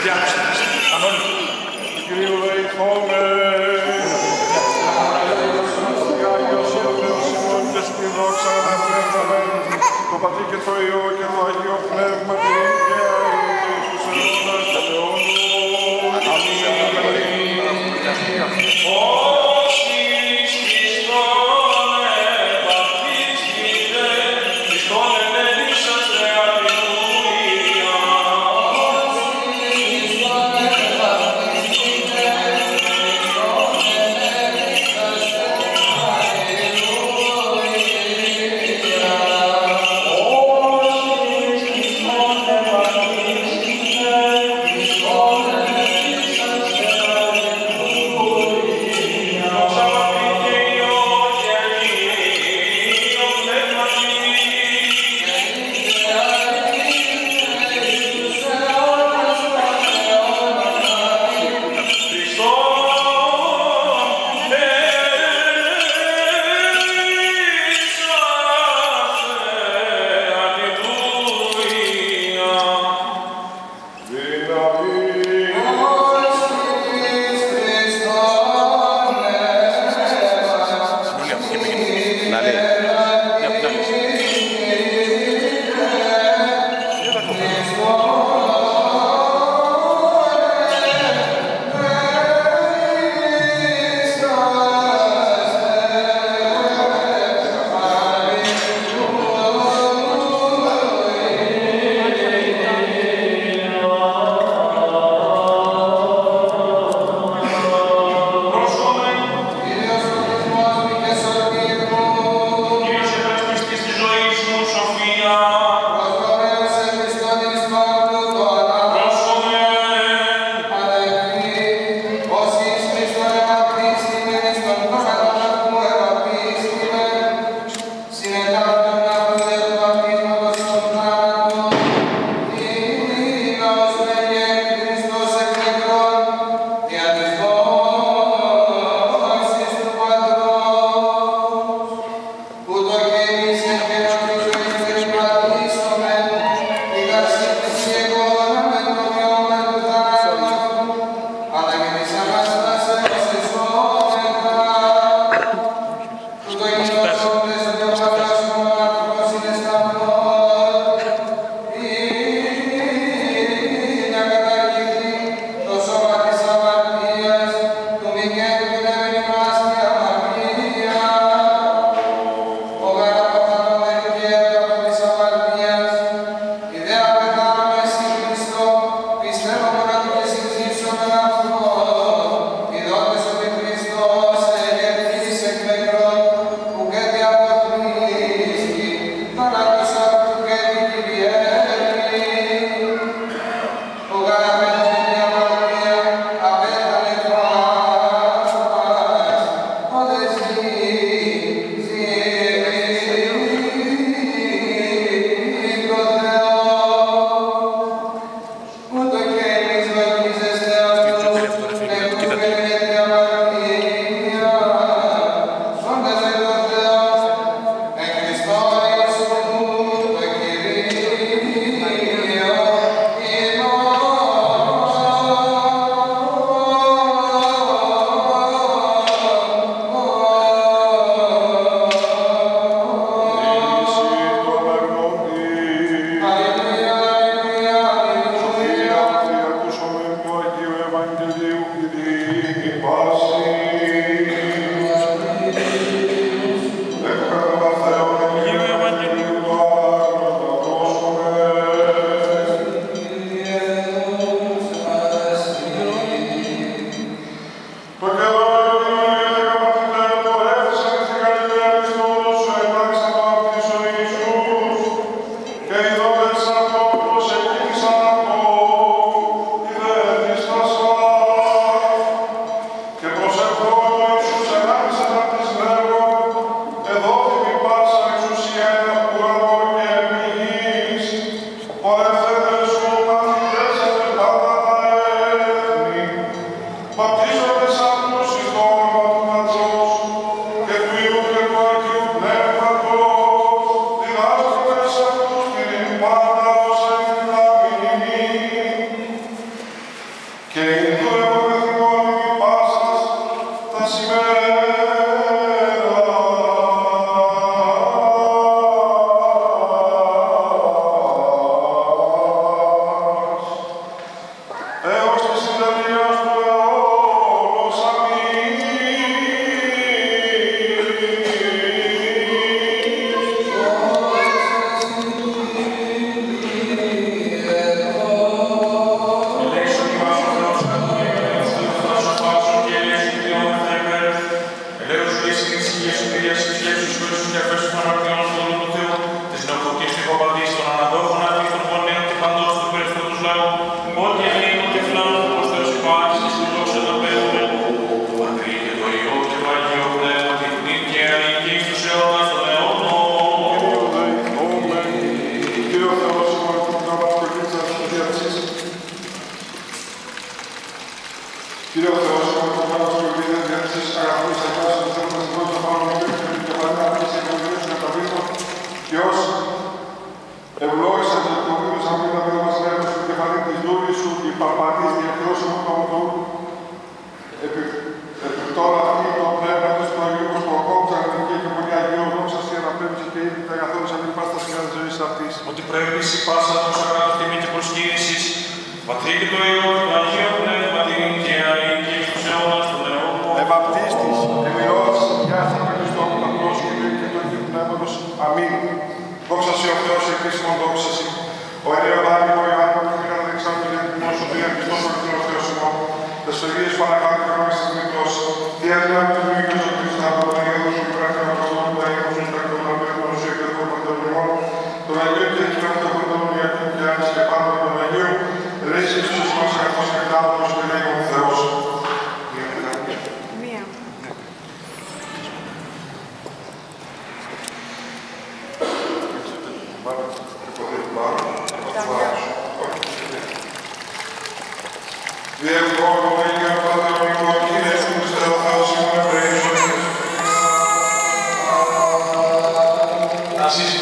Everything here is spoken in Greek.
Amen. Ό,τι ελίγο και φλάνο πως Θεός υπάρχει και στη δόξα να παίρνουμε, το Πατρί και το Υιό και το Αγίο Πνεύμα, την νύχια και εις τους αιώνας των αιώνων. Κύριο Θεός, συγχωρεί τον πράγμα της προκύτησης της διάθεσης. Κύριο Θεός, συγχωρεί τον πράγμα της προκύτησης της διάθεσης, αγαπητοί σε εσάς, που θέλουμε να συγκρότησα πάνω με την κεφαλή αυτής της ευλογίας του μεταβίθων και ως ευλόγησαν και ευλογήσαν πριν τα παιδιά μας λέγοντας στην κεφαλή της δούλης σου, η παπανής διεκδόσεων του Αμοντού, επιπτώρα αυτή το πνεύμα του του Αγίου μας που ακόμψαν την και πολύ Αγίου δόξα σε αναπέμψη και ήδη τα καθόρισαν την πάστα σιγά της ζωής αυτής. Ότι πρέπει η πάσα τόσα κάτω τιμή και προσκύνησης, Πατρί και το Υιό και το Αγίο Πνεύμα, την νύχια και εις τους αιώνας των αιώνων. Εμπαπτίστης, εμειρώδης, Γιάθη και Χριστόν, Παπλός και Υιού και του Αγίου Πνεύματος. Αμήν. Δόξα σε ο Θεός, εκκλήσιμον δόξα σε. Ο Ελαιοδάνη, ο Ιωάννη, ο Μηχανά Δεξάνου, ο Διαθυμός, ο Διαθυμός, ο Χριστός, ο Θεός ημών. Τες φεγγίες Παναγάπη και Ρόμης της Μητρός. Διαδυνάμει του Μήκης, ο Χριστός, ο Παναγιώτος, ο Ιπράχη, ο Χριστός, ο Παναγιώτος, ο Ιπράχη, ο Παναγιώτος, ο Ιπράχη, ο Παναγιώτος, τον Αγίου και εκείνο των Χριστών, ο Ιακήμ και Άννης και πάνω των Αγίου, ρέσεις στους μας καθώς και κλάδος και λέγον Θεός. Μία. Así